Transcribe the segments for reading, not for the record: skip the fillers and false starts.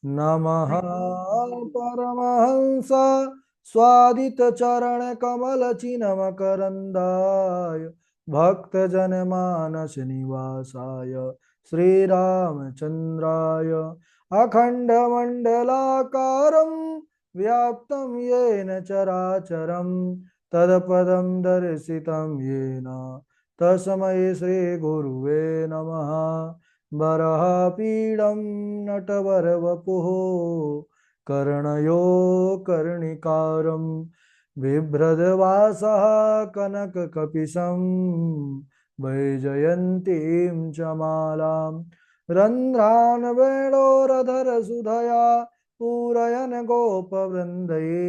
नमः परमहंस स्वादित चरण कमल चिन्मकरन्दाय भक्तजनमानस निवासाय श्रीरामचन्द्राय अखण्डमण्डलाकारं व्याप्तं येन चराचरं तत्पदं दर्शितं येन तस्मै श्रीगुरुवे नमः। वराहपीडं नटवरवपुः कर्णयो कर्णिकारं बिभ्रद्वासः कनककपिशं वैजयन्तीं च मालां रन्ध्रान् वेणोरधरसुधया पूरयन् गोपवृन्दये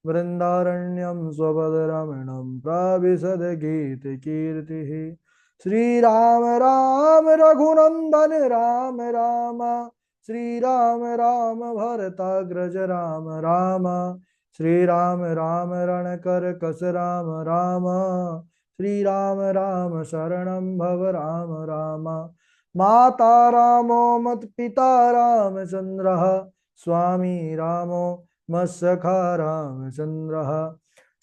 वृन्दारण्यं स्वपदरमणं प्राविशद्गीतकीर्तिः। श्री राम राम रघुनंदन राम राम, श्री राम राम भरताग्रज राम राम, श्री राम राम रणकर कस राम राम, श्री राम राम शरणं भव राम राम। माता रामो मत् पिता रामचन्द्रः, स्वामी रामो मत्सखा रामचन्द्रः,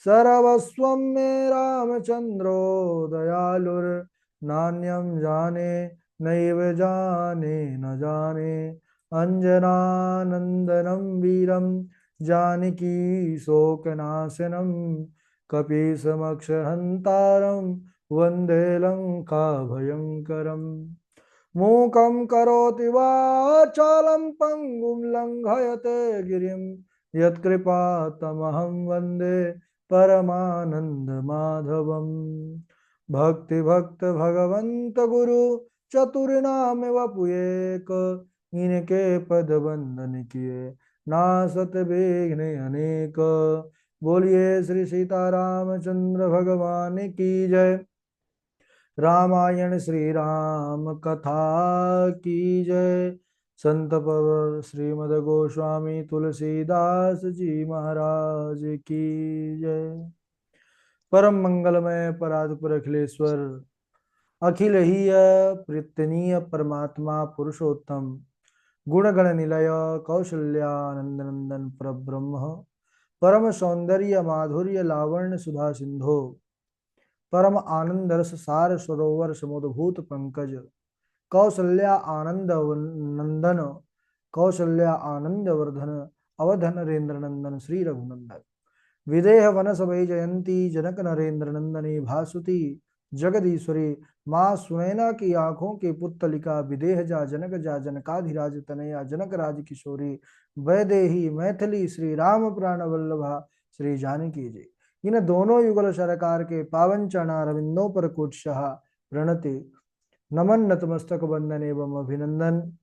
सर्वस्वं मे रामचन्द्रो दयालुर् नान्यं जाने नैव जाने न जाने। अंजनानंदनं वीरं जानकी शोकनाशनं कपीशमक्षहन्तारं वन्दे लङ्काभयङ्करम्। मूकं करोति वाचालं पङ्गुं लङ्घयते गिरिं यत्कृपातमहं वन्दे परमानन्दमाधवम्। भक्ति भक्त भगवंत गुरु चतुर्नाम वपुएक, इनके पद बंदन किए नासत विघ्न अनेक। बोलिए श्री सीतारामचंद्र भगवान की जय। रामायण श्री राम कथा की जय। संत पवर श्रीमद गोस्वामी तुलसीदास जी महाराज की जय। परम मंगलमय परात्पर अखिलेश्वर अखिल ही प्रीतनीय परमात्मा पुरुषोत्तम गुणगण निलय कौशल्यानंद नंदन परब्रह्म परम सौंदर्य माधुर्य लावण्य सुधा सिंधो परम आनंद रस सार सरोवर समुद्भूत पंकज कौशल्या आनंद नंदन कौशल्या आनंद वर्धन अवधन नरेंद्र नंदन श्री रघुनंदन विदेह वनस वै जयंती जनक नरेंद्र नंदनी भासुती जगदीश्वरी माँ सुनैना की आंखों के पुत्तलिका विदेह जा जनकाधिराज तनया जनक राज किशोरी वैदेही मैथिली श्री राम प्राण वल्लभा श्री जानकी जी। इन दोनों युगल सरकार के पावन चरणारविंदों पर कुटशः प्रणति नमन नतमस्तक बंदन एवं अभिनंदन।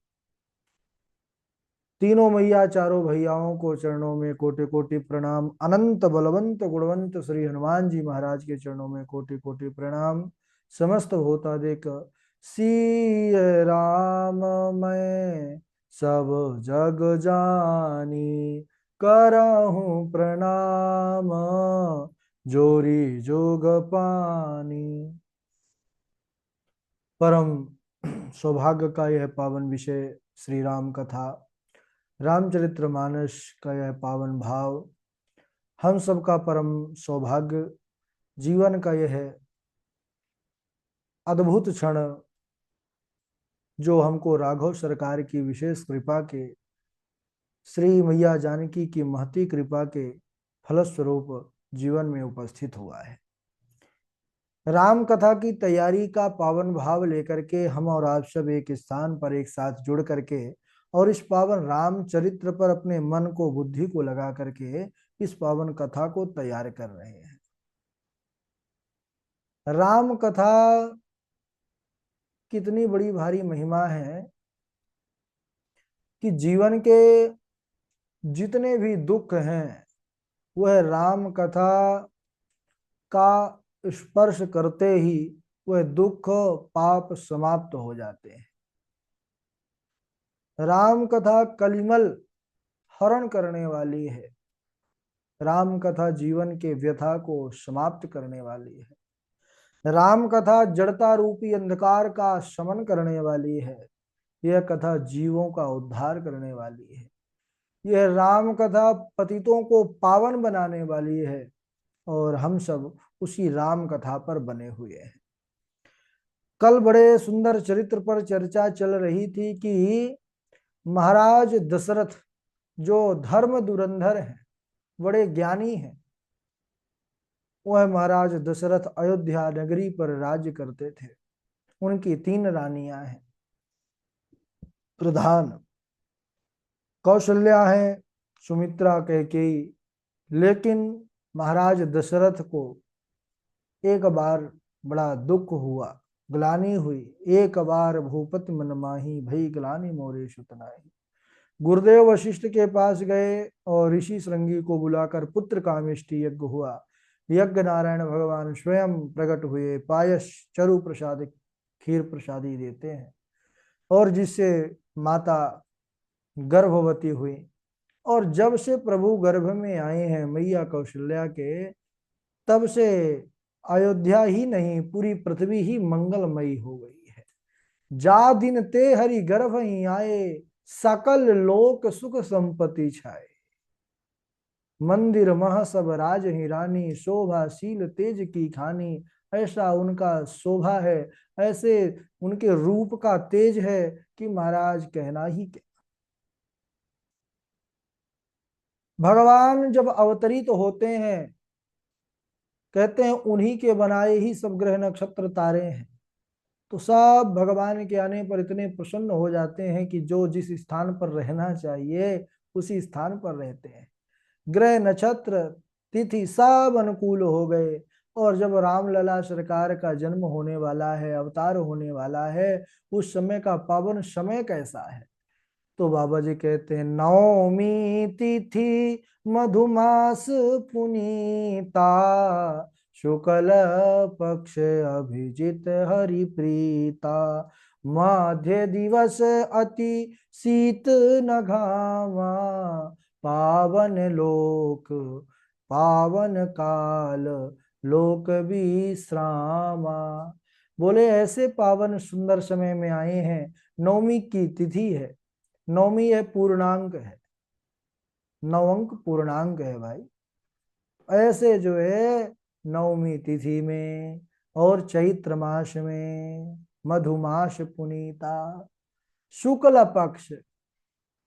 तीनों मैया चारों भैयाओं को चरणों में कोटि कोटि प्रणाम। अनंत बलवंत गुणवंत श्री हनुमान जी महाराज के चरणों में कोटि कोटि प्रणाम। समस्त होता देख सिय राम मैं सब जग जानी, करहूं प्रणाम जोरी जोग पानी। परम सौभाग्य का यह पावन विषय श्री राम कथा, रामचरितमानस का यह पावन भाव, हम सबका परम सौभाग्य, जीवन का यह अद्भुत क्षण जो हमको राघव सरकार की विशेष कृपा के, श्री मैया जानकी की महती कृपा के फलस्वरूप जीवन में उपस्थित हुआ है। राम कथा की तैयारी का पावन भाव लेकर के हम और आप सब एक स्थान पर एक साथ जुड़ करके और इस पावन राम चरित्र पर अपने मन को बुद्धि को लगा करके इस पावन कथा को तैयार कर रहे हैं। राम कथा कितनी बड़ी भारी महिमा है कि जीवन के जितने भी दुख हैं वह राम कथा का स्पर्श करते ही वह दुख पाप समाप्त हो जाते हैं। राम कथा कलिमल हरण करने वाली है। राम कथा जीवन के व्यथा को समाप्त करने वाली है। राम कथा जड़ता रूपी अंधकार का शमन करने वाली है। यह कथा जीवों का उद्धार करने वाली है। यह राम कथा पतितों को पावन बनाने वाली है और हम सब उसी राम कथा पर बने हुए हैं। कल बड़े सुंदर चरित्र पर चर्चा चल रही थी कि महाराज दशरथ जो धर्म धुरंधर हैं, बड़े ज्ञानी हैं, वह महाराज दशरथ अयोध्या नगरी पर राज्य करते थे। उनकी 3 रानियां हैं। प्रधान कौशल्या है, सुमित्रा, कैकेयी। लेकिन महाराज दशरथ को एक बार बड़ा दुख हुआ, ग्लानि हुई। एक बार भूपति मन माही, भई ग्लानि मोरे सुत नाहि। गुरुदेव वशिष्ठ के पास गए और ऋषि श्रृंगी को बुलाकर पुत्र कामेष्टि यज्ञ हुआ। यज्ञ नारायण भगवान स्वयं प्रकट हुए, पायस चरु प्रसाद खीर प्रसादी देते हैं और जिससे माता गर्भवती हुई। और जब से प्रभु गर्भ में आए हैं मैया कौशल्या के, तब से अयोध्या ही नहीं पूरी पृथ्वी ही मंगलमयी हो गई है। जा दिन ते हरि गर्भ ही आए, सकल लोक सुख संपत्ति छाए। मंदिर मह सब राज ही रानी, शोभाशील तेज की खानी। ऐसा उनका शोभा है, ऐसे उनके रूप का तेज है कि महाराज कहना ही क्या। भगवान जब अवतरित होते हैं, कहते हैं उन्हीं के बनाए ही सब ग्रह नक्षत्र तारे हैं, तो सब भगवान के आने पर इतने प्रसन्न हो जाते हैं कि जो जिस स्थान पर रहना चाहिए उसी स्थान पर रहते हैं। ग्रह नक्षत्र तिथि सब अनुकूल हो गए। और जब रामलला सरकार का जन्म होने वाला है, अवतार होने वाला है, उस समय का पावन समय कैसा है। तो बाबा जी कहते हैं, नवमी तिथि मधुमास पुनीता, शुक्ल पक्ष अभिजित हरि प्रीता। मध्य दिवस अति शीत न घामा, पावन लोक पावन काल लोक विश्रामा। बोले ऐसे पावन सुंदर समय में आए हैं। नवमी की तिथि है, नवमी है पूर्णांक है, 9 अंक पूर्णांक है भाई। ऐसे जो है नवमी तिथि में और चैत्र मास में मधुमास पुनीता, शुक्ल पक्ष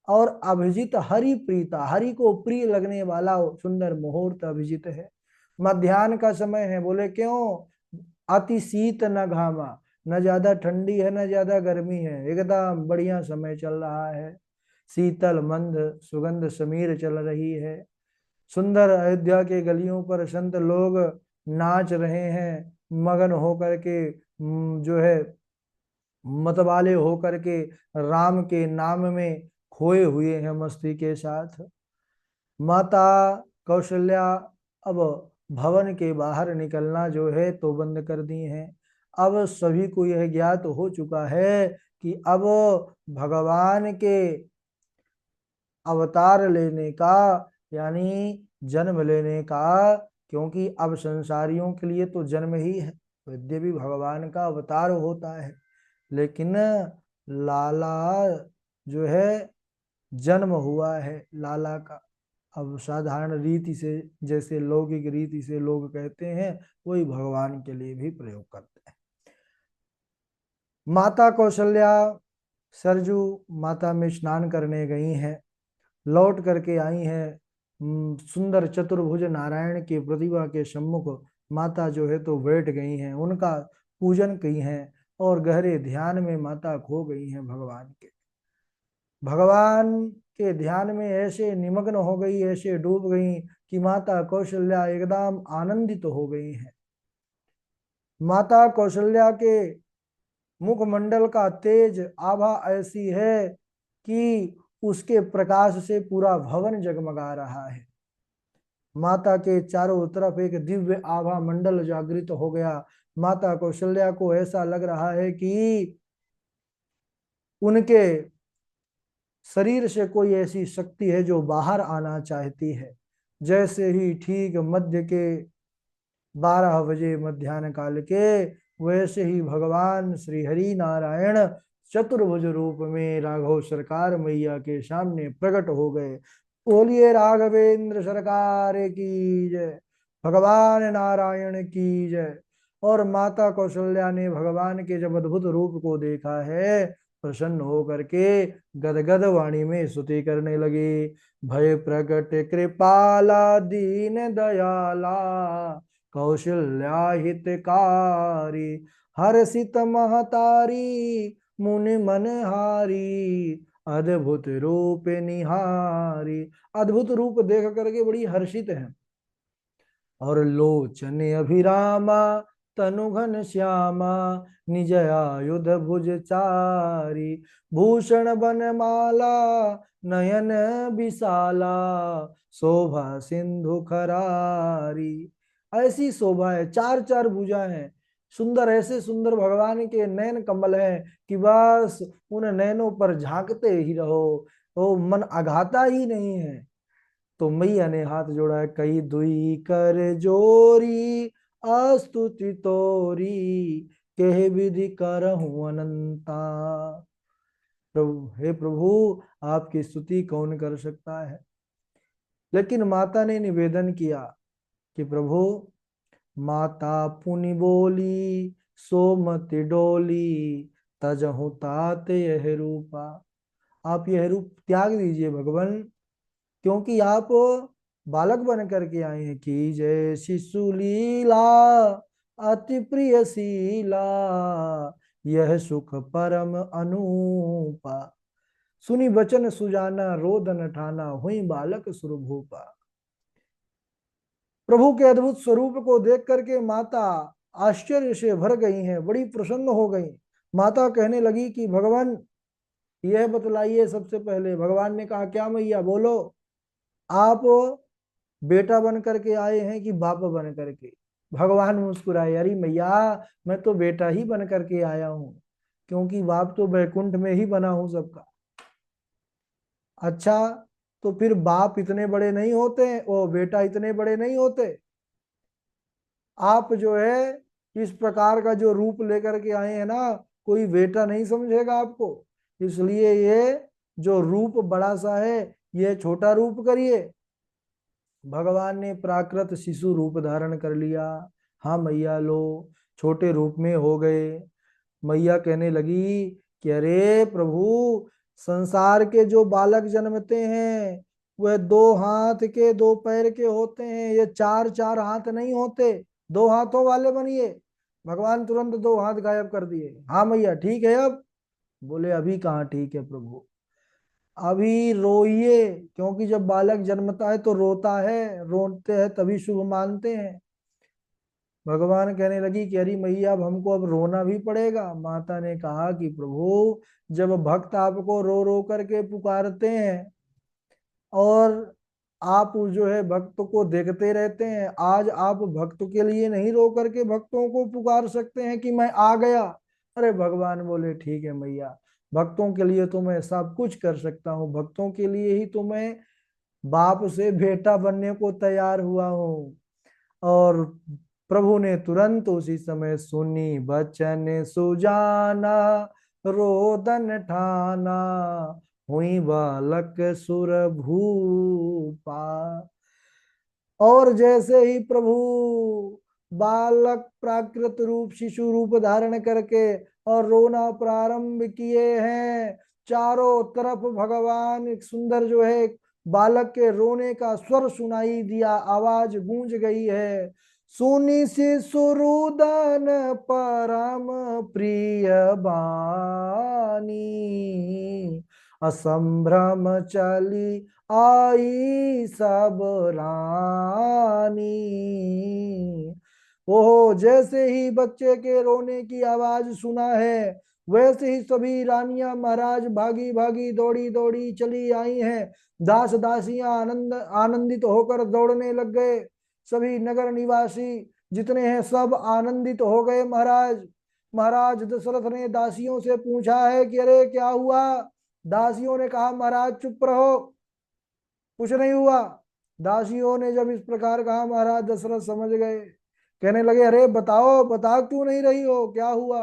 और अभिजित हरि प्रीता, हरि को प्रिय लगने वाला सुंदर मुहूर्त अभिजित है। मध्याह्न का समय है। बोले क्यों? अति शीत न घामा, न ज्यादा ठंडी है न ज्यादा गर्मी है, एकदम बढ़िया समय चल रहा है। शीतल मंद सुगंध समीर चल रही है। सुंदर अयोध्या के गलियों पर संत लोग नाच रहे हैं, मगन होकर के जो है मतवाले होकर के राम के नाम में खोए हुए हैं मस्ती के साथ। माता कौशल्या अब भवन के बाहर निकलना जो है तो बंद कर दी है। अब सभी को यह ज्ञात हो चुका है कि अब भगवान के अवतार लेने का यानी जन्म लेने का, क्योंकि अब संसारियों के लिए तो जन्म ही है, यद्यपि भगवान का अवतार होता है, लेकिन लाला जो है जन्म हुआ है लाला का। अब साधारण रीति से, जैसे लौकिक रीति से लोग कहते हैं, वही भगवान के लिए भी प्रयोग करते हैं। माता कौशल्या सरजू माता में स्नान करने गई हैं, लौट करके आई हैं। सुंदर चतुर्भुज नारायण की प्रतिभा के सम्मुख माता जो है तो बैठ गई हैं, उनका पूजन की हैं और गहरे ध्यान में माता खो गई हैं भगवान के। भगवान के ध्यान में ऐसे निमग्न हो गई, ऐसे डूब गई कि माता कौशल्या एकदम आनंदित हो गई हैं। माता कौशल्या के मुखमंडल का तेज आभा ऐसी है कि उसके प्रकाश से पूरा भवन जगमगा रहा है। माता के चारों तरफ एक दिव्य आभा मंडल जागृत हो गया। माता कौशल्या को ऐसा लग रहा है कि उनके शरीर से कोई ऐसी शक्ति है जो बाहर आना चाहती है। जैसे ही ठीक मध्य के 12 बजे मध्याह्न काल के, वैसे ही भगवान श्री हरि नारायण चतुर्भुज रूप में राघव सरकार मैया के सामने प्रकट हो गए। बोलिए राघवेंद्र सरकार की जय। भगवान नारायण की जय। और माता कौशल्या ने भगवान के जब अद्भुत रूप को देखा है, प्रसन्न होकर के गदगद वाणी में स्तुति करने लगी। भय प्रकट कृपाला दीन दयाला, कौशल्या हितकारी, हर्षित महतारी, मुनि मनहारी, अद्भुत रूप निहारी। अद्भुत रूप देख करके बड़ी हर्षित है। और लोचन अभिरामा, तनु घन श्यामा, निज आयुध भुज चारी, भूषण बनमाला, नयन विशाला, शोभा सिंधु खरारी। ऐसी शोभा है, चार चार भुजा है, सुंदर, ऐसे सुंदर भगवान के नयन कमल है कि बस उन नयनों पर झांकते ही रहो, तो मन अघाता ही नहीं है। तो मैया ने हाथ जोड़ा है, कई दुई कर जोरी, अस्तुति तोरी, कह विधि करहूं अनंता। प्रभु, हे प्रभु, आपकी स्तुति कौन कर सकता है। लेकिन माता ने निवेदन किया कि प्रभु, माता पुनि बोली, सोमति डोली, तजहु तात यह रूपा। आप यह रूप त्याग दीजिए भगवान, क्योंकि आप बालक बन करके आए हैं। कि जय शिशु लीला, अति प्रिय शीला, यह सुख परम अनूपा, सुनी वचन सुजाना, रोदन ठाना, हुई बालक सुरभूपा। प्रभु के अद्भुत स्वरूप को देख करके माता आश्चर्य से भर गई हैं, बड़ी प्रसन्न हो गई। माता कहने लगी कि भगवान, यह बतलाइए सबसे पहले। भगवान ने कहा, क्या मैया बोलो, आप बेटा बन करके आए हैं कि बाप बन करके। भगवान मुस्कुराए, अरे मैया, मैं तो बेटा ही बन करके आया हूं, क्योंकि बाप तो वैकुंठ में ही बना हूं सबका। अच्छा, तो फिर बाप इतने बड़े नहीं होते और बेटा इतने बड़े नहीं होते। आप जो है इस प्रकार का जो रूप लेकर के आए हैं ना, कोई बेटा नहीं समझेगा आपको। इसलिए ये जो रूप बड़ा सा है, ये छोटा रूप करिए। भगवान ने प्राकृत शिशु रूप धारण कर लिया। हाँ मैया, लो, छोटे रूप में हो गए। मैया कहने लगी कि अरे प्रभु, संसार के जो बालक जन्मते हैं वह दो हाथ के दो पैर के होते हैं, ये चार चार हाथ नहीं होते। दो हाथों वाले बनिए। भगवान तुरंत दो हाथ गायब कर दिए। हाँ मैया, ठीक है अब। बोले, अभी कहाँ ठीक है प्रभु, अभी रोइए, क्योंकि जब बालक जन्मता है तो रोता है, रोते हैं तभी शुभ मानते हैं। भगवान कहने लगी कि अरे मैया, अब रोना भी पड़ेगा। माता ने कहा कि प्रभु, जब भक्त आपको रो रो करके पुकारते हैं और आप जो है भक्त को देखते रहते हैं, आज आप भक्त के लिए नहीं रो करके भक्तों को पुकार सकते हैं कि मैं आ गया। अरे भगवान बोले, ठीक है मैया, भक्तों के लिए तो मैं सब कुछ कर सकता हूँ, भक्तों के लिए ही तो मैं बाप से बेटा बनने को तैयार हुआ हूँ। और प्रभु ने तुरंत उसी समय सुनी बचन सुजाना, रोदन ठाना, हुई बालक सुर भूपा। और जैसे ही प्रभु बालक प्राकृत रूप शिशु रूप धारण करके और रोना प्रारंभ किए हैं, चारों तरफ भगवान एक सुंदर जो है बालक के रोने का स्वर सुनाई दिया, आवाज गूंज गई है। सुनी शिशुरुदन परम प्रिय बानी, असंभ्रम चली आई सब रानी। ओहो, जैसे ही बच्चे के रोने की आवाज सुना है, वैसे ही सभी रानियां महाराज भागी भागी दौड़ी दौड़ी चली आई हैं। दास दासियां आनंदित होकर दौड़ने लग गए। सभी नगर निवासी जितने हैं सब आनंदित हो गए महाराज। महाराज दशरथ ने दासियों से पूछा है कि अरे क्या हुआ। दासियों ने कहा, महाराज चुप रहो, कुछ नहीं हुआ। दासियों ने जब इस प्रकार कहा, महाराज दशरथ समझ गए। कहने लगे, अरे बताओ, बता क्यों नहीं रही हो, क्या हुआ।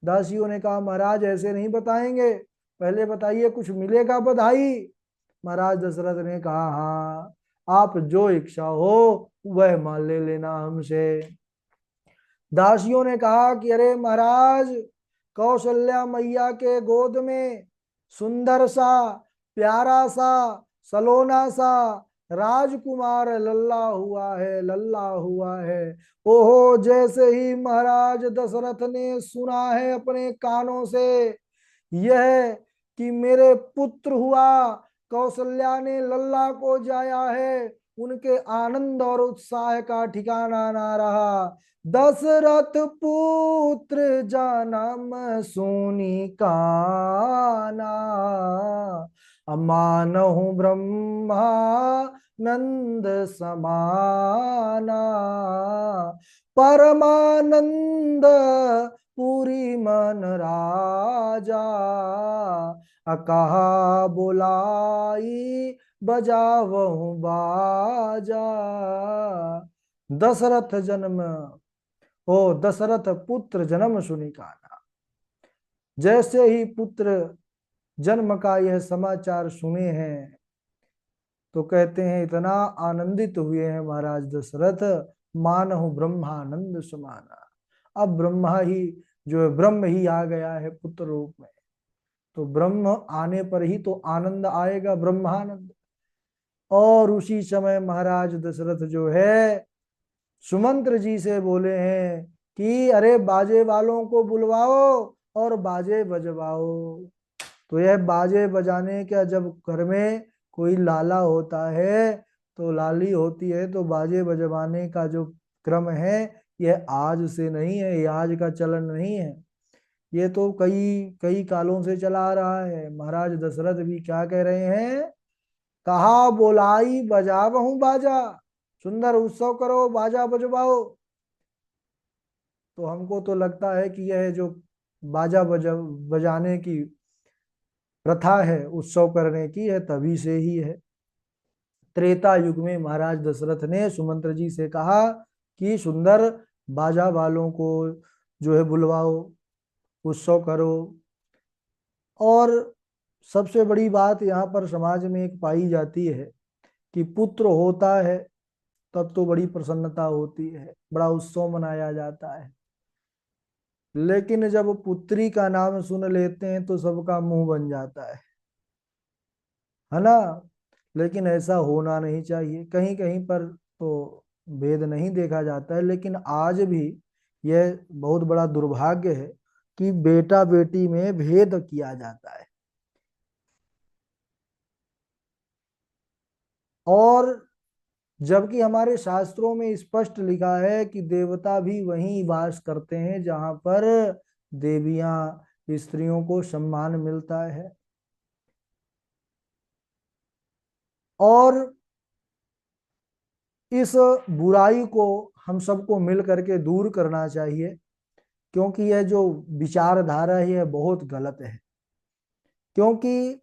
दासियों ने कहा, महाराज ऐसे नहीं बताएंगे, पहले बताइए कुछ मिलेगा बधाई। महाराज दशरथ ने कहा, हाँ आप जो इच्छा हो वह मान ले लेना हमसे। दासियों ने कहा कि अरे महाराज, कौशल्या मैया के गोद में सुंदर सा, प्यारा सा, सलोना सा राजकुमार लल्ला हुआ है, लल्ला हुआ है। ओहो, जैसे ही महाराज दशरथ ने सुना है अपने कानों से यह कि मेरे पुत्र हुआ, कौशल्या ने लल्ला को जाया है, उनके आनंद और उत्साह का ठिकाना ना रहा। दशरथ पुत्र जन्म सुनी काना, अमानहु ब्रह्मा नंद समाना, परमानंद पूरी मन राजा, अकहा बुलाई बजावहु बाजा। दशरथ जन्म, ओ दशरथ पुत्र जन्म सुनी काना। जैसे ही पुत्र जन्म का यह समाचार सुने हैं तो कहते हैं इतना आनंदित हुए हैं महाराज दशरथ, मानहु ब्रह्मानंद समाना। अब ब्रह्मा ही जो है, ब्रह्म ही आ गया है पुत्र रूप में, तो ब्रह्म आने पर ही तो आनंद आएगा, ब्रह्मानंद। और उसी समय महाराज दशरथ जो है सुमंत्र जी से बोले हैं कि अरे बाजे वालों को बुलवाओ और बाजे बजवाओ। तो यह बाजे बजाने का, जब घर में कोई लाला होता है तो लाली होती है, तो बाजे बजवाने का जो क्रम है यह आज से नहीं है, ये आज का चलन नहीं है, ये तो कई कई कालों से चला आ रहा है। महाराज दशरथ भी क्या कह रहे हैं, कहा बोलाई बजावहूं बाजा, सुंदर उत्सव करो, बाजा बजवाओ। तो हमको तो लगता है कि यह जो बाजा बजाने की प्रथा है उत्सव करने की, है तभी से ही है। त्रेता युग में महाराज दशरथ ने सुमंत्र जी से कहा कि सुंदर बाजा वालों को जो है बुलवाओ, उत्सव करो। और सबसे बड़ी बात यहाँ पर समाज में एक पाई जाती है कि पुत्र होता है तब तो बड़ी प्रसन्नता होती है, बड़ा उत्सव मनाया जाता है, लेकिन जब पुत्री का नाम सुन लेते हैं तो सबका मुंह बन जाता है ना। लेकिन ऐसा होना नहीं चाहिए, कहीं कहीं पर तो भेद नहीं देखा जाता है, लेकिन आज भी यह बहुत बड़ा दुर्भाग्य है कि बेटा बेटी में भेद किया जाता है। और जबकि हमारे शास्त्रों में स्पष्ट लिखा है कि देवता भी वहीं वास करते हैं जहां पर देवियां, स्त्रियों को सम्मान मिलता है। और इस बुराई को हम सबको मिल करके दूर करना चाहिए, क्योंकि यह जो विचारधारा है यह बहुत गलत है। क्योंकि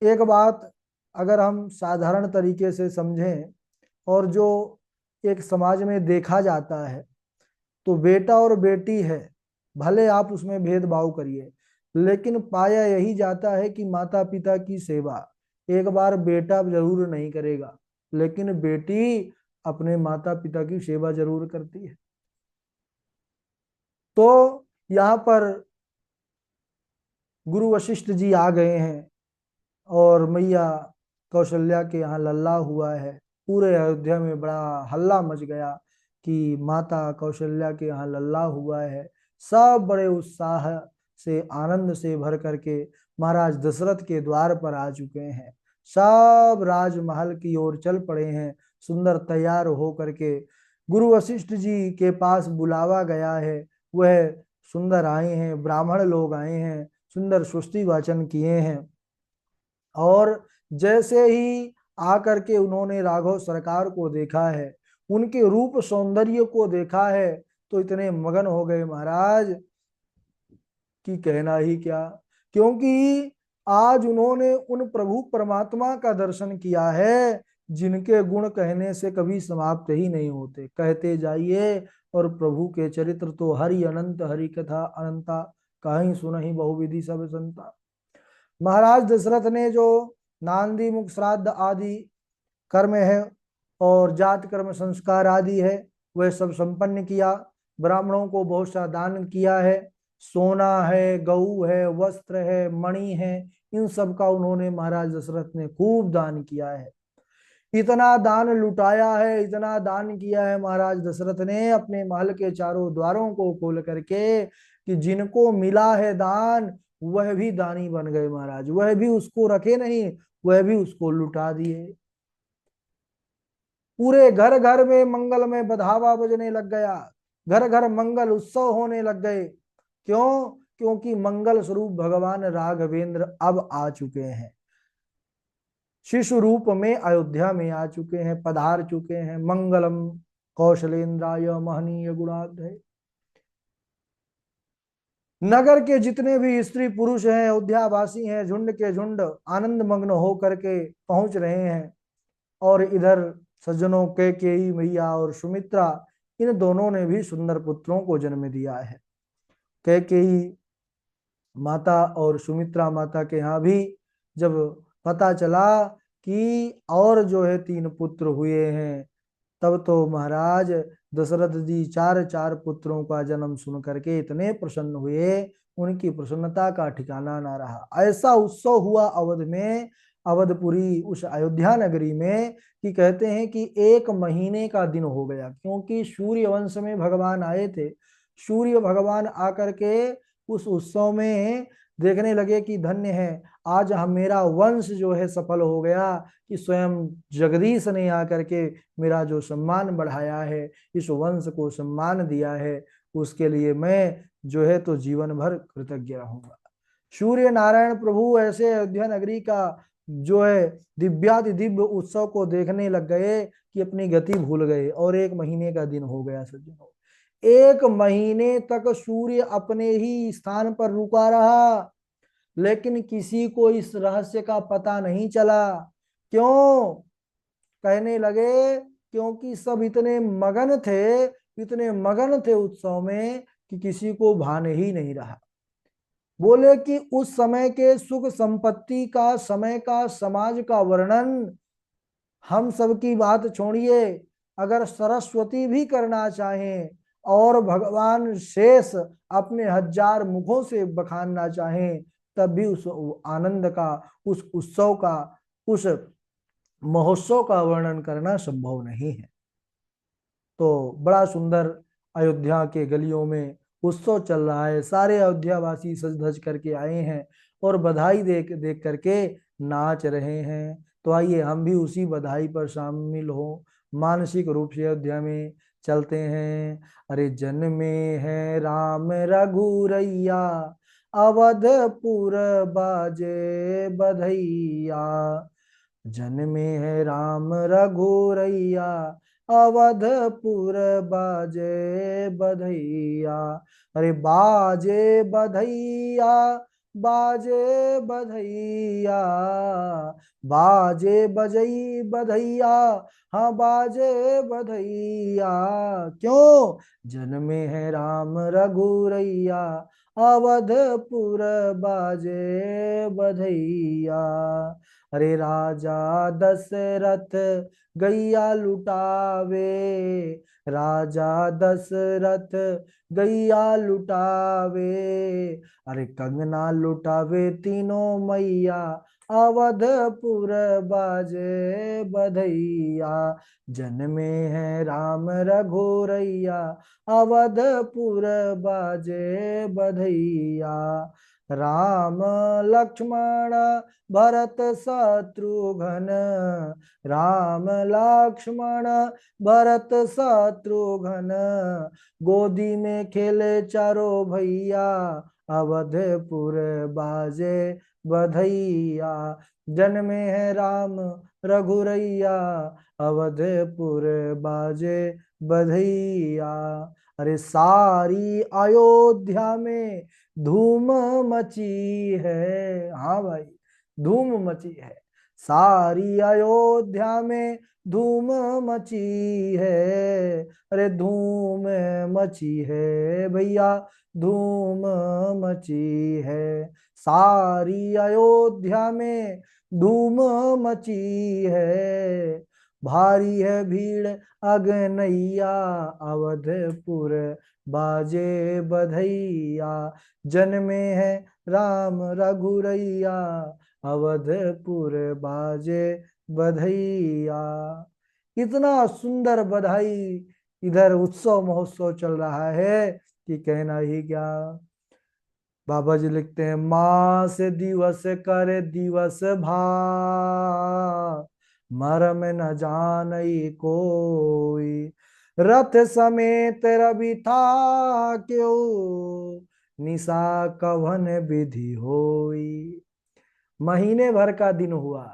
एक बात अगर हम साधारण तरीके से समझें, और जो एक समाज में देखा जाता है, तो बेटा और बेटी है, भले आप उसमें भेदभाव करिए, लेकिन पाया यही जाता है कि माता पिता की सेवा एक बार बेटा जरूर नहीं करेगा, लेकिन बेटी अपने माता पिता की सेवा जरूर करती है। तो यहाँ पर गुरु वशिष्ठ जी आ गए हैं और मैया कौशल्या के यहाँ लल्ला हुआ है। पूरे अयोध्या में बड़ा हल्ला मच गया कि माता कौशल्या के यहाँ लल्ला हुआ है। सब बड़े उत्साह से, आनंद से भर करके महाराज दशरथ के द्वार पर आ चुके हैं। सब राजमहल की ओर चल पड़े हैं, सुंदर तैयार हो करके। गुरु वशिष्ठ जी के पास बुलावा गया है, वह सुंदर आए हैं, ब्राह्मण लोग आए हैं, सुंदर सुष्टि वाचन किए हैं। और जैसे ही आकर के उन्होंने राघव सरकार को देखा है, उनके रूप सौंदर्य को देखा है, तो इतने मगन हो गए महाराज कि कहना ही क्या। क्योंकि आज उन्होंने उन प्रभु परमात्मा का दर्शन किया है जिनके गुण कहने से कभी समाप्त ही नहीं होते, कहते जाइए। और प्रभु के चरित्र तो हरि अनंत, हरि कथा अनंता, कहीं सुनहि बहुविधि सब संता। महाराज दशरथ ने जो नांदी मुख श्राद्ध आदि कर्म है और जात कर्म संस्कार आदि है वह सब संपन्न किया। ब्राह्मणों को बहुत सा दान किया है, सोना है, गऊ है, वस्त्र है, मणि है, इन सब का उन्होंने महाराज दशरथ ने खूब दान किया है। इतना दान लुटाया है, इतना दान किया है महाराज दशरथ ने अपने महल के चारों द्वारों को खोल करके कि जिनको मिला है दान वह भी दानी बन गए महाराज, वह भी उसको रखे नहीं, वह भी उसको लुटा दिए। पूरे घर घर में मंगल में बधावा बजने लग गया, घर घर मंगल उत्सव होने लग गए। क्यों? क्योंकि मंगल स्वरूप भगवान राघवेंद्र अब आ चुके हैं, शिशु रूप में अयोध्या में आ चुके हैं, पधार चुके हैं। मंगलम कौशलेन्द्राय महनीय गुणाढ्य। नगर के जितने भी स्त्री पुरुष हैं, अयोध्यावासी हैं, झुंड के झुंड आनंद मग्न हो करके पहुंच रहे हैं। और इधर सज्जनों कैकेयी मैया और सुमित्रा, इन दोनों ने भी सुंदर पुत्रों को जन्म दिया है। कैकेयी माता और सुमित्रा माता के यहाँ भी जब पता चला कि और जो है 3 पुत्र हुए हैं, तब तो महाराज दशरथ जी 4 पुत्रों का जन्म सुन करके इतने प्रसन्न हुए, उनकी प्रसन्नता का ठिकाना ना रहा। ऐसा उत्सव हुआ अवध में, अवधपुरी उस अयोध्या नगरी में, कि कहते हैं कि 1 महीने का दिन हो गया, क्योंकि सूर्य वंश में भगवान आए थे। सूर्य भगवान आकर के उस उत्सव में देखने लगे कि धन्य है, आज हम मेरा वंश जो है सफल हो गया, कि स्वयं जगदीश ने आकर के मेरा जो सम्मान बढ़ाया है, इस वंश को सम्मान दिया है, उसके लिए मैं जो है तो जीवन भर कृतज्ञ रहूंगा। सूर्य नारायण प्रभु ऐसे अयोध्या नगरी का जो है दिव्याति दिव्य उत्सव को देखने लग गए कि अपनी गति भूल गए। और 1 महीने का दिन हो गया सज्जनों, 1 महीने तक सूर्य अपने ही स्थान पर रुका रहा, लेकिन किसी को इस रहस्य का पता नहीं चला। क्यों? कहने लगे क्योंकि सब इतने मगन थे, इतने मगन थे उत्सव में कि किसी को भान ही नहीं रहा। बोले कि उस समय के सुख संपत्ति का, समय का, समाज का वर्णन हम सब की बात छोड़िए, अगर सरस्वती भी करना चाहें और भगवान शेष अपने 1000 मुखों से बखानना चाहें, तब भी उस आनंद का, उस उत्सव का, उस महोत्सव का वर्णन करना संभव नहीं है। तो बड़ा सुंदर अयोध्या के गलियों में उत्सव चल रहा है, सारे अयोध्यावासी सज धज करके आए हैं और बधाई देख देख करके नाच रहे हैं। तो आइए हम भी उसी बधाई पर शामिल हो, मानसिक रूप से अयोध्या में चलते हैं। अरे जन्मे है राम रघुरैया, अवधपुर बाजे बधैया। जन्मे है राम रघुरैया, अवधपुर बाजे बधैया। अरे बाजे बधैया, बाजे बधैया, बाजे बजई बधैया, हाँ बाजे बधैया। क्यों? जन्मे है राम रघुरैया, अवधपुर बाजे बधैया। अरे राजा दशरथ गैया लुटावे, राजा दशरथ गैया लुटावे। अरे कंगना लुटावे तीनों मैया, अवधपुर बाजे बधैया। जन्मे है राम रघुरैया, अवधपुर बाजे बधैया। राम लक्ष्मण भरत शत्रुघ्न, राम लक्ष्मण भरत शत्रुघ्न। गोदी में खेले चारों भैया, अवधपुर बाजे बधैया। जन्मे है राम रघुरैया, अवधपुर बाजे बधैया। अरे सारी अयोध्या में धूम मची है, हाँ भाई धूम मची है, सारी अयोध्या में धूम मची है। अरे धूम मची है भैया, धूम मची है। सारी अयोध्या में धूम मची है, भारी है भीड़ अगनैया, अवधपुर बाजे बधैया, जन्मे है राम रघुरैया, अवधपुर बाजे बधैया। इतना सुंदर बधाई इधर उत्सव महोत्सव चल रहा है कि कहना ही क्या। बाबा जी लिखते हैं, मास दिवस कर दिवस भा, मरम न जानई कोई, रथ समेत रवि था क्यों, निशा कवन विधि होई। महीने भर का दिन हुआ,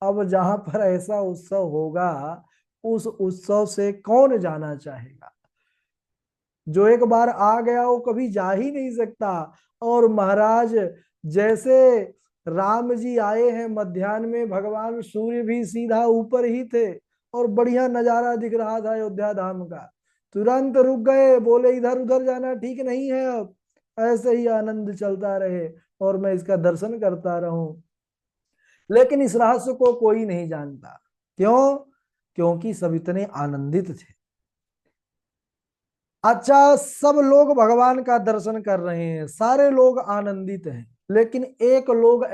अब जहां पर ऐसा उत्सव होगा उस उत्सव से कौन जाना चाहेगा। जो एक बार आ गया वो कभी जा ही नहीं सकता। और महाराज जैसे राम जी आए हैं मध्याह्न में, भगवान सूर्य भी सीधा ऊपर ही थे और बढ़िया नजारा दिख रहा था अयोध्या धाम का। तुरंत रुक गए, बोले इधर उधर जाना ठीक नहीं है, अब ऐसे ही आनंद चलता रहे और मैं इसका दर्शन करता रहूं। लेकिन इस रहस्य को कोई नहीं जानता। क्यों? क्योंकि सब इतने आनंदित थे। अच्छा, सब लोग भगवान का दर्शन कर रहे हैं, सारे लोग आनंदित हैं, लेकिन एक लोग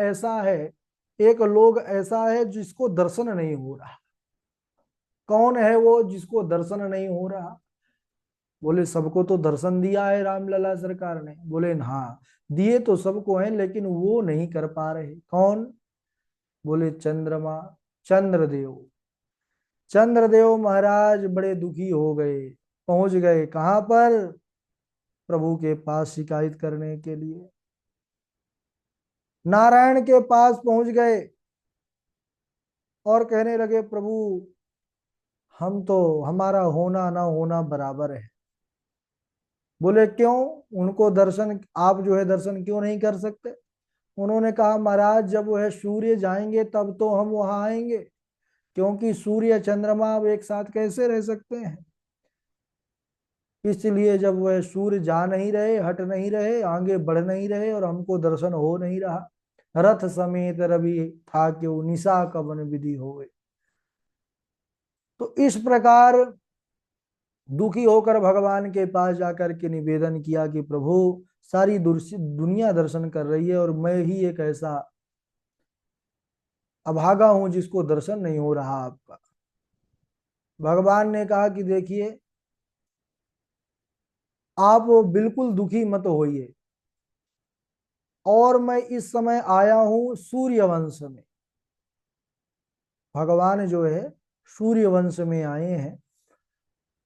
ऐसा है जिसको दर्शन नहीं हो रहा। कौन है वो जिसको दर्शन नहीं हो रहा? बोले सबको तो दर्शन दिया है रामलला सरकार ने। बोले हाँ, दिए तो सबको हैं, लेकिन वो नहीं कर पा रहे। कौन? बोले चंद्रमा, चंद्रदेव। चंद्रदेव महाराज बड़े दुखी हो गए, पहुंच गए कहां पर? प्रभु के पास शिकायत करने के लिए नारायण के पास पहुंच गए और कहने लगे, प्रभु हम तो, हमारा होना ना होना बराबर है। बोले क्यों? उनको दर्शन, आप जो है दर्शन क्यों नहीं कर सकते? उन्होंने कहा, महाराज जब वह सूर्य जाएंगे तब तो हम वहां आएंगे, क्योंकि सूर्य चंद्रमा अब एक साथ कैसे रह सकते हैं। इसलिए जब वह सूर्य जा नहीं रहे, हट नहीं रहे, आगे बढ़ नहीं रहे और हमको दर्शन हो नहीं रहा, रथ समेत रवि था क्यों, निशा कवन विधि होवे। तो इस प्रकार दुखी होकर भगवान के पास जाकर के निवेदन किया कि प्रभु सारी दुनिया दर्शन कर रही है और मैं ही एक ऐसा अभागा हूं जिसको दर्शन नहीं हो रहा आपका। भगवान ने कहा कि देखिए, आप बिल्कुल दुखी मत होइए, और मैं इस समय आया हूं सूर्य वंश में। भगवान जो है सूर्य वंश में आए हैं,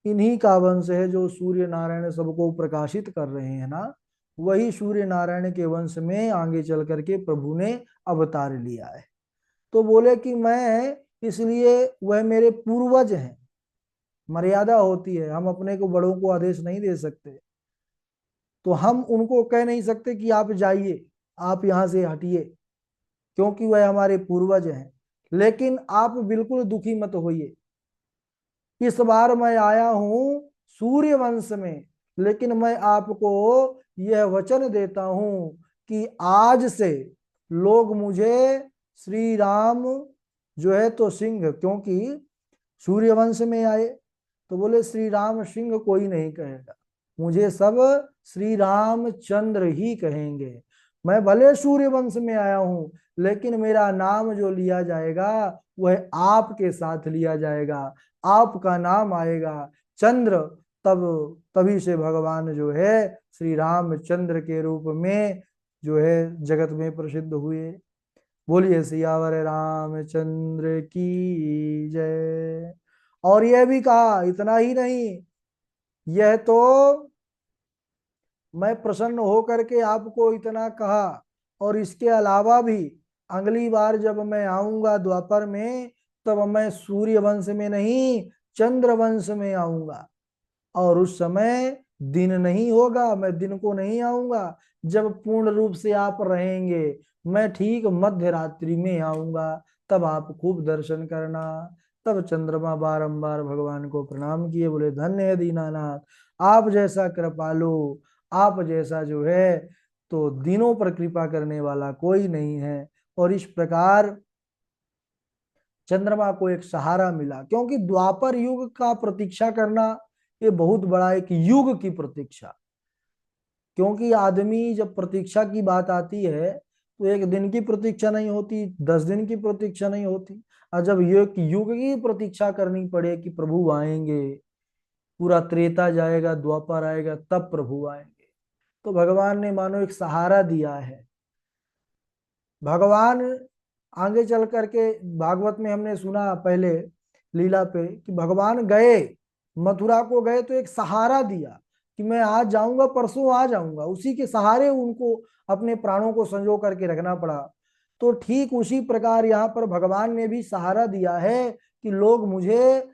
इन्हीं का वंश है जो सूर्य नारायण सबको प्रकाशित कर रहे हैं ना। वही सूर्य नारायण के वंश में आगे चल करके प्रभु ने अवतार लिया है। तो बोले कि मैं, इसलिए वह मेरे पूर्वज हैं, मर्यादा होती है, हम अपने को बड़ों को आदेश नहीं दे सकते। तो हम उनको कह नहीं सकते कि आप जाइए, आप यहां से हटिए, क्योंकि वह हमारे पूर्वज हैं। लेकिन आप बिल्कुल दुखी मत होइए, इस बार मैं आया हूं सूर्य वंश में, लेकिन मैं आपको यह वचन देता हूं कि आज से लोग मुझे श्री राम जो है तो सिंह, क्योंकि सूर्य वंश में आए, तो बोले श्री राम सिंह कोई नहीं कहेगा, मुझे सब श्री रामचंद्र ही कहेंगे। मैं भले सूर्य वंश में आया हूं, लेकिन मेरा नाम जो लिया जाएगा वह आपके साथ लिया जाएगा, आपका नाम आएगा चंद्र। तब तभी से भगवान जो है श्री रामचंद्र के रूप में जो है जगत में प्रसिद्ध हुए। बोलिए सियावर रामचंद्र की जय। और यह भी कहा, इतना ही नहीं, यह तो मैं प्रसन्न होकर के आपको इतना कहा, और इसके अलावा भी अगली बार जब मैं आऊंगा द्वापर में, तब मैं सूर्य वंश में नहीं चंद्र वंश में आऊंगा। और उस समय दिन नहीं होगा, मैं दिन को नहीं आऊंगा, जब पूर्ण रूप से आप रहेंगे, मैं ठीक मध्य रात्रि में आऊंगा, तब आप खूब दर्शन करना। तब चंद्रमा बारंबार भगवान को प्रणाम किए, बोले धन्य है दीनानाथ, आप जैसा कृपालु, आप जैसा जो है तो दिनों पर कृपा करने वाला कोई नहीं है। और इस प्रकार चंद्रमा को एक सहारा मिला, क्योंकि द्वापर युग का प्रतीक्षा करना ये बहुत बड़ा एक युग की प्रतीक्षा। क्योंकि आदमी जब प्रतीक्षा की बात आती है तो एक दिन की प्रतीक्षा नहीं होती, 10 दिन की प्रतीक्षा नहीं होती, और जब एक युग की प्रतीक्षा करनी पड़े कि प्रभु आएंगे, पूरा त्रेता जाएगा, द्वापर आएगा, तब प्रभु आएंगे, तो भगवान ने मानो एक सहारा दिया है। भगवान आगे चल करके भागवत में हमने सुना पहले लीला पे कि भगवान गए, मथुरा को गए तो एक सहारा दिया कि मैं आज जाऊंगा, परसों आ जाऊंगा, उसी के सहारे उनको अपने प्राणों को संजो करके रखना पड़ा। तो ठीक उसी प्रकार यहाँ पर भगवान ने भी सहारा दिया है कि लोग मुझे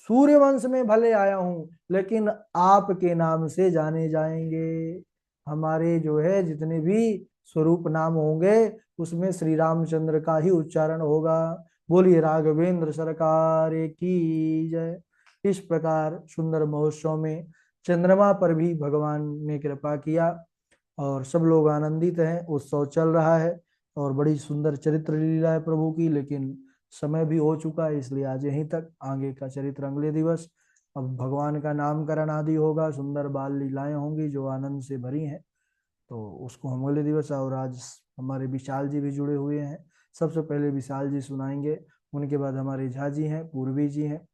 सूर्यवंश में भले आया हूं लेकिन आपके नाम से जाने जाएंगे। हमारे जो है जितने भी स्वरूप नाम होंगे उसमें श्री रामचंद्र का ही उच्चारण होगा। बोलिए राघवेंद्र सरकार की जय। इस प्रकार सुंदर महोत्सव में चंद्रमा पर भी भगवान ने कृपा किया और सब लोग आनंदित हैं, उत्सव चल रहा है और बड़ी सुंदर चरित्र लीला है प्रभु की। लेकिन समय भी हो चुका है, इसलिए आज यहीं तक, आगे का चरित्र अगले दिवस। अब भगवान का नामकरण आदि होगा, सुंदर बाल लीलाएं होंगी जो आनंद से भरी हैं, तो उसको हम अगले दिवस। और आज हमारे विशाल जी भी जुड़े हुए हैं, सबसे पहले विशाल जी सुनाएंगे, उनके बाद हमारे झा जी हैं, पूर्वी जी हैं,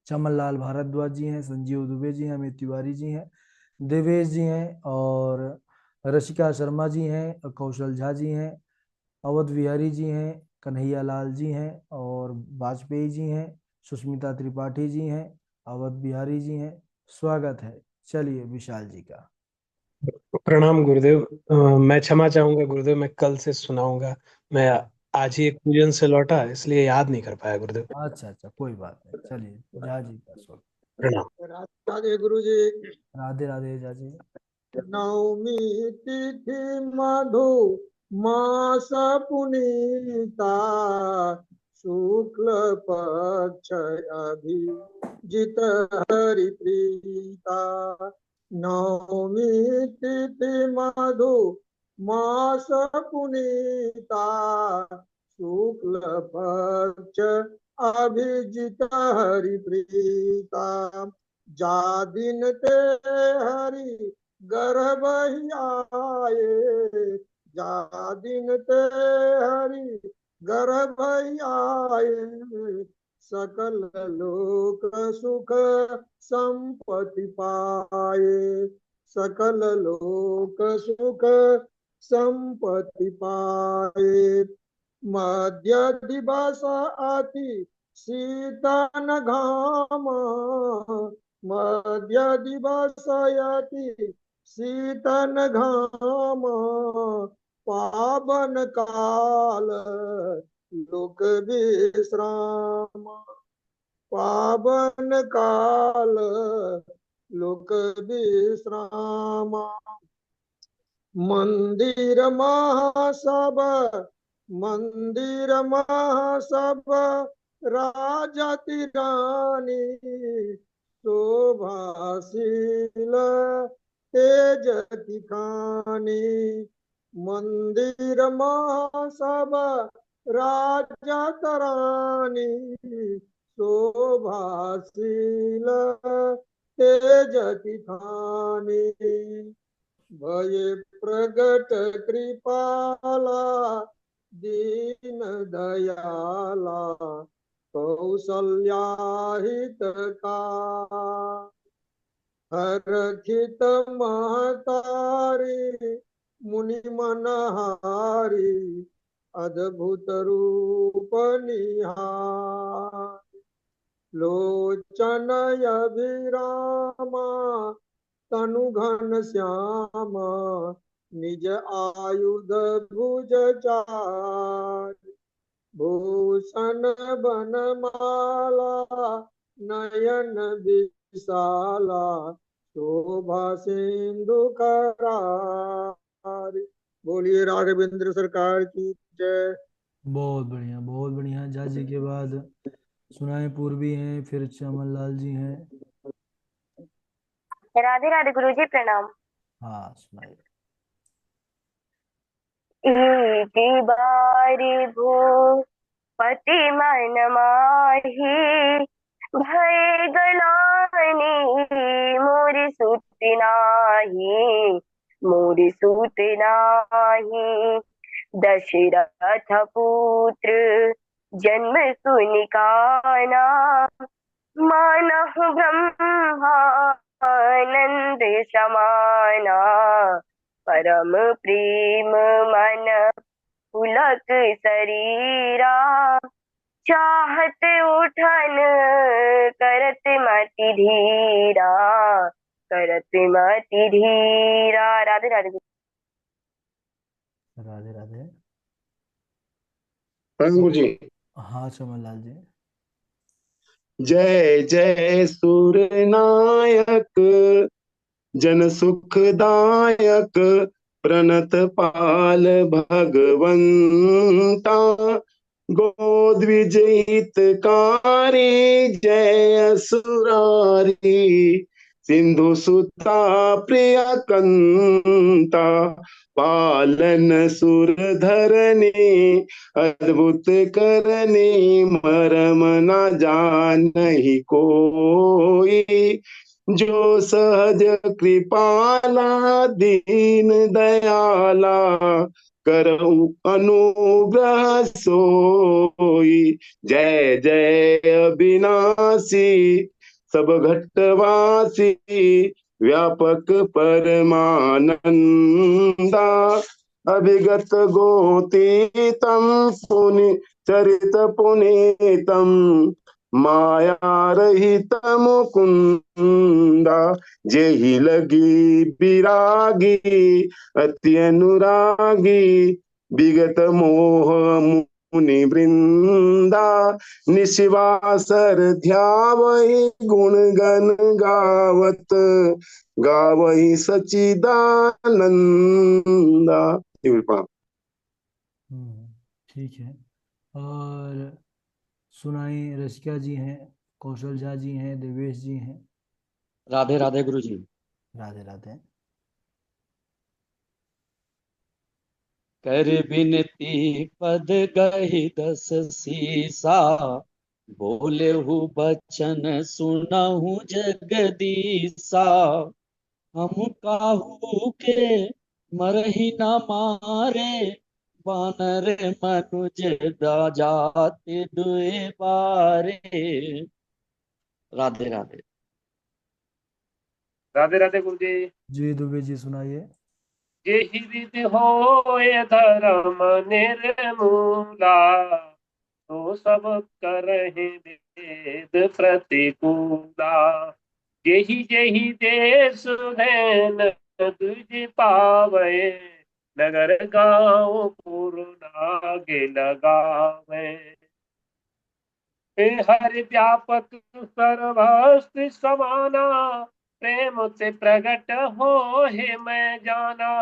चमन लाल भारद्वाज जी हैं, संजीव दुबे जी हैं, अमित तिवारी जी हैं, देवेश जी हैं, और रशिका शर्मा जी हैं, कौशल झा जी हैं, अवध बिहारी जी हैं, कन्हैया लाल जी हैं, और वाजपेयी जी हैं, सुष्मिता त्रिपाठी जी हैं, अवध बिहारी जी हैं। स्वागत है। चलिए विशाल जी का। प्रणाम गुरुदेव। मैं क्षमा चाहूंगा गुरुदेव, मैं कल से सुनाऊंगा। मैं आज ही एक पूजन से लौटा, इसलिए याद नहीं कर पाया गुरुदेव। अच्छा अच्छा, कोई बात नहीं, चलिए झा जी का स्वागत। प्रणाम। राधे गुरु जी। राधे राधे झा जी। नवमी तिथि मधु मास पुनीता, शुक्ल पक्ष अभिजित हरि प्रीता। नवमी तिथि मधु मास पुनीता, शुक्ल पक्ष अभिजित हरि प्रीता। जा दिन ते हरि गर्भ आए, जा दिन ते हरि गर्भ आए। सकल लोक सुख संपत्ति पाए, सकल लोक सुख संपत्ति पाए। मध्य दिवस अति शीतन घाम, मध्य दिवस अति शीतन घाम। पावन काल लोक विश्राम, पावन काल लोक विश्राम। मंदिर महासभ, मंदिर महासभ राजति रानी, शोभाशील तेजति खानी। मंदिर महासभ राजत रानी, शोभाशील तेजति खानी। भय प्रगट कृपाला दीन दयाला, कौसल्या हितका। हरखित महतारी मुनि मनहारी, अद्भुत रूप निहार। लोचन अभिरामा तनु घन श्यामा, निज आयुध भुज चार। भूषण बनमाला नयन विशाला, शोभा सिंधु करार। बोलिए राघवेंद्र सरकार की जय। बहुत बढ़िया झा जी के बाद सुनाए पूर्वी हैं, फिर चमन लाल जी हैं। राधे राधे गुरु जी, प्रणाम। हाँ सुनाइए। एक बारी भो पति मन माही भय गलानी मोर सुत नाही मोर सुत नाही दशरथ पुत्र जन्म सुनि काना मानहु ब्रह्मानंद समाना परम प्रेम मन पुलक शरीरा चाहत उठन करत मति धीरा करत मति धीरा। राधे राधे। राधे राधे। प्रभु जी। हाँ चमन लाल जी। जय जय सूरनायक जन सुखदायक प्रणत पाल भगवंता गोद्विजहितकारी जय सुरारी सिंधु सुता प्रिय कंता पालन सुर धरनी अद्भुत करनी मरम न जानहि कोई जो सहज कृपाला दीन दयाला करऊ अनुग्रह सोई। जय जय अविनाशी सब घटवासी व्यापक परमानंदा अभिगत गोतीतम पुनि चरित पुनीतम माया रहित मुकुंदा जेहि लगी विरागी अति अनुरागी विगत मोह मुनि वृंदा निशिवासर ध्यावहि गुण गण गावत गावहि सचिदानंदा। ठीक है। और सुनाई रसिका जी हैं, कौशल झा जी हैं, देवेश जी हैं। राधे राधे गुरु जी। राधे राधे। कर बिनती पद गहि दस सीसा बोले हु बचन सुनहु जगदीसा हम काहू के मरहि न मारे वानर मनुज जाति दुए बारे। राधे राधे। राधे राधे गुरु जी। जी दुबे जी सुनाइए। जेहि विधि होय धर्म निर्मूला तो सब करहि वेद प्रतिकूला जेहि जेहि देश धैन तुझ पावे नगर गाँव पुर नागे लगावे। हरि व्यापक सर्वस्त्र समाना प्रेम से प्रगट हो हे मैं जाना।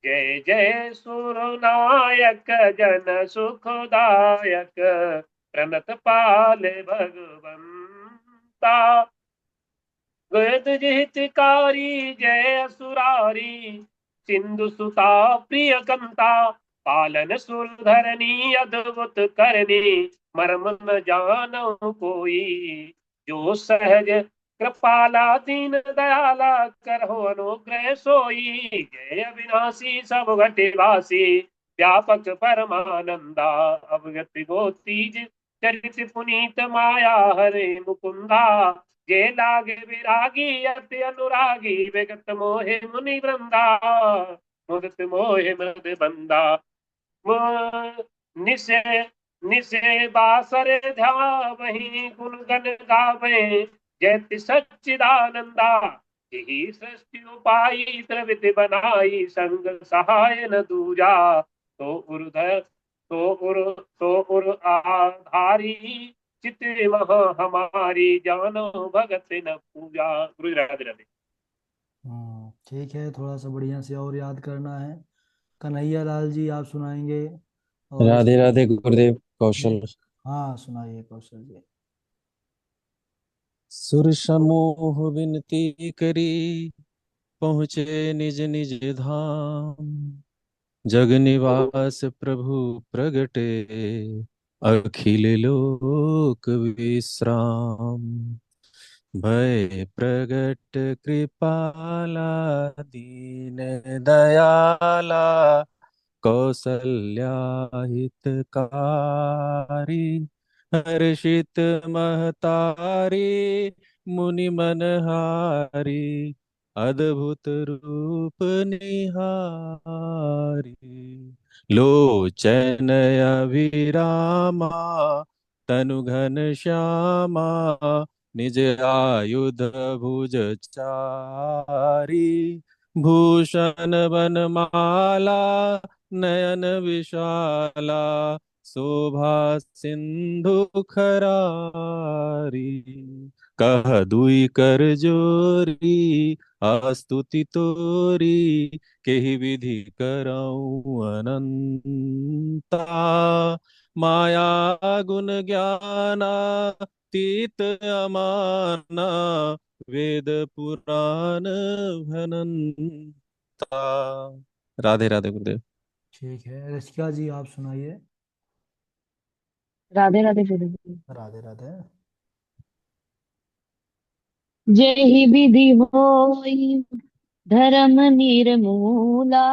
जय जय सुरनायक जन सुखदायक प्रणत पाल भगवंता वेद हितकारी जय सुरारी सिंधु सुता प्रिय कंता पालन सुरधरनी अद्भुत करनी मर्म न जानो कोई जो सहज कृपाला दीन दयाला करहो अनुग्रह सोई। जय अविनाशी सब घटिवासी व्यापक परमानंदा अवगत गोतीज चरित पुनीत माया हरे मुकुंदा जे लागे विरागी अति अनुरागी विगत मोहे मुनि वृंदा मुदत मोहे मृद बंदा निसे निसे बासर ध्यावहि गुण गण गावे जयति सच्चिदानंदा यही सृष्टि उपाई त्रिविधि बनाई संग सहाय न दूजा तो उर आधारी चित मह हमारी जानो भगत न पूजा। गुरु राधे राधे। ठीक है, थोड़ा सा बढ़िया से और याद करना है। कन्हैया लाल जी आप सुनाएंगे। और राधे राधे गुरुदेव। कौशल। हाँ सुनाइए कौशल जी। सुर समूह विनती करी पहुँचे निज निज धाम जग निवास प्रभु प्रगटे अखिल लोक विश्राम। भय प्रगट कृपाला दीन दयाला, कौसल्या हितकारी, हर्षित महतारी, मुनि मनहारी, अद्भुत रूप निहारी। लोचन अभिरामा, तनु घन श्यामा, निज आयुध भुज चारी। भूषण बनमाला, नयन विशाला, शोभा सिंधु खरारी। कह दुई कर जोरी, आस्तुति तोरी, केहि विधि करऊँ अनंता। माया गुण ज्ञाना तीत अमाना, वेद पुराण भनंता। राधे राधे गुरुदेव। ठीक है, रसिका जी आप सुनाइए। राधे राधे गुरुदेव। राधे राधे। जेहि विधि होई धर्म निर्मूला,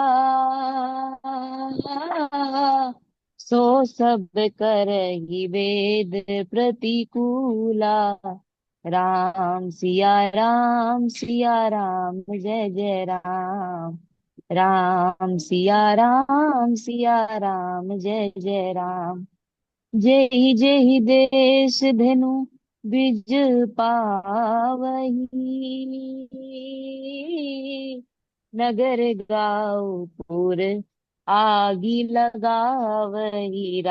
सो सब करहि वेद प्रतिकूला। राम सिया राम जय जय राम। राम सिया राम जय जय राम। जेहि जेहि देश धेनु बिज पावही, नगर गाँव पुर आगी लगावही।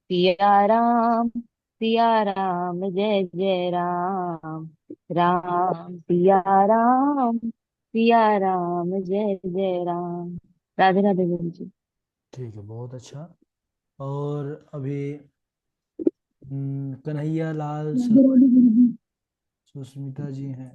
सिया राम जय जय राम। सिया राम जय जय राम। राधे राधे गुरु जी। ठीक है, बहुत अच्छा। और अभी कन्हैया लाल राधे राधे गुरु जी। सुस्मिता जी हैं।